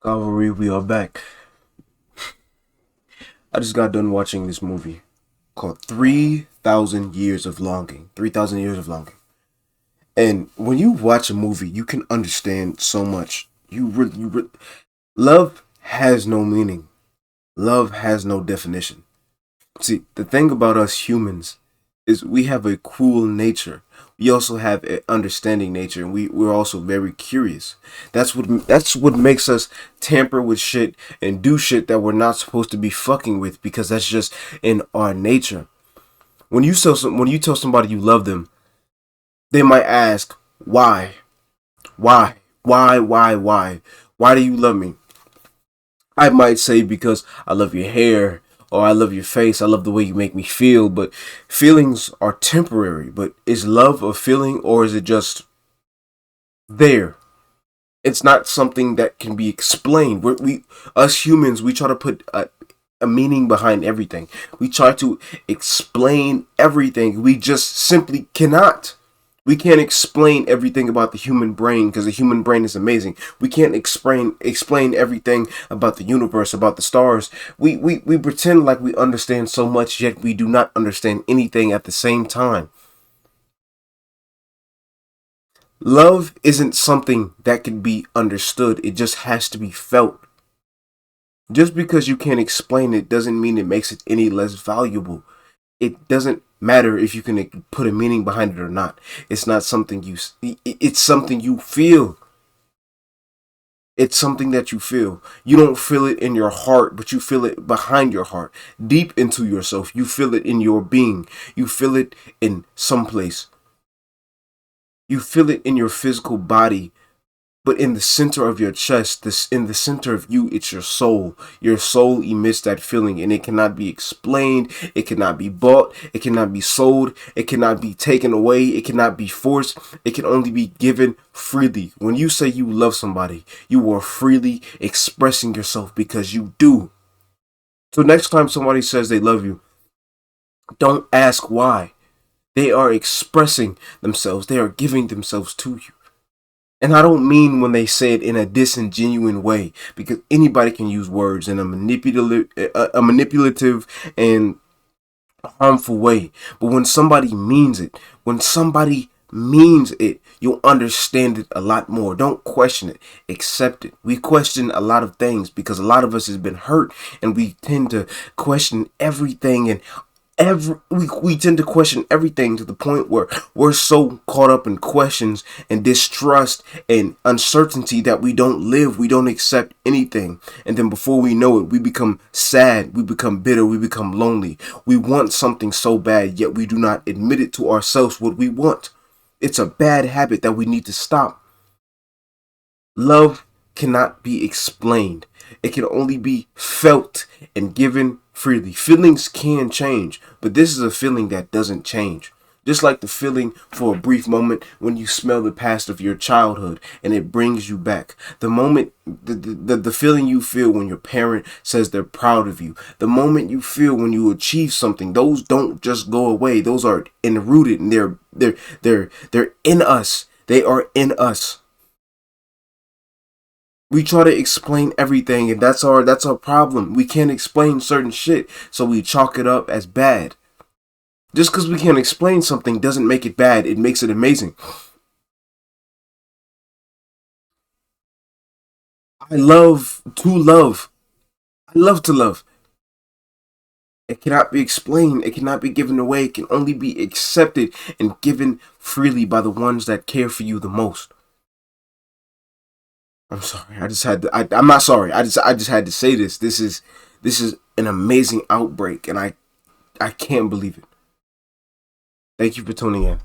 Cavalry, we are back. I just got done watching this movie called 3,000 Years of Longing. 3,000 Years of Longing. And when you watch a movie, you can understand so much. Love has no meaning. Love has no definition. See, the thing about us humans is we have a cruel nature. We also have an understanding nature, and we're also very curious. That's what makes us tamper with shit and do shit that we're not supposed to be fucking with because that's just in our nature. When you tell somebody you love them, they might ask why, why, why do you love me? I might say because I love your hair or I love your face, I love the way you make me feel, but feelings are temporary. But is love a feeling or is it just there? It's not something that can be explained. Us humans, we try to put a meaning behind everything. We try to explain everything. We just simply cannot. We can't explain everything about the human brain because the human brain is amazing. We can't explain everything about the universe, about the stars. We pretend like we understand so much, yet we do not understand anything at the same time. Love isn't something that can be understood. It just has to be felt. Just because you can't explain it doesn't mean it makes it any less valuable. It doesn't matter if you can put a meaning behind it or not. It's not something it's something you feel. It's something that you feel. You don't feel it in your heart, but you feel it behind your heart, deep into yourself. You feel it in your being. You feel it in some place. You feel it in your physical body, but in the center of your chest, this in the center of you, it's your soul. Your soul emits that feeling, and it cannot be explained. It cannot be bought. It cannot be sold. It cannot be taken away. It cannot be forced. It can only be given freely. When you say you love somebody, you are freely expressing yourself because you do. So next time somebody says they love you, don't ask why. They are expressing themselves. They are giving themselves to you. And I don't mean when they say it in a disingenuous way, because anybody can use words in a manipulative and harmful way. But when somebody means it, you'll understand it a lot more. Don't question it, accept it. We question a lot of things because a lot of us has been hurt, and we tend to question everything and we tend to question everything to the point where we're so caught up in questions and distrust and uncertainty that we don't accept anything. And then before we know it, we become sad, we become bitter, we become lonely. We want something so bad, yet we do not admit it to ourselves what we want. It's a bad habit that we need to stop. Love cannot be explained. It can only be felt and given freely. Feelings can change, but this is a feeling that doesn't change. Just like the feeling for a brief moment when you smell the past of your childhood and it brings you back. The feeling you feel when your parent says they're proud of you. The moment you feel when you achieve something, those don't just go away. Those are enrooted and they're in us. They are in us. We try to explain everything, and that's our problem. We can't explain certain shit, so we chalk it up as bad. Just because we can't explain something doesn't make it bad. It makes it amazing. I love to love. I love to love. It cannot be explained. It cannot be given away. It can only be accepted and given freely by the ones that care for you the most. I'm sorry. I just had to. I'm not sorry. I just had to say this. This is an amazing outbreak, and I can't believe it. Thank you for tuning in.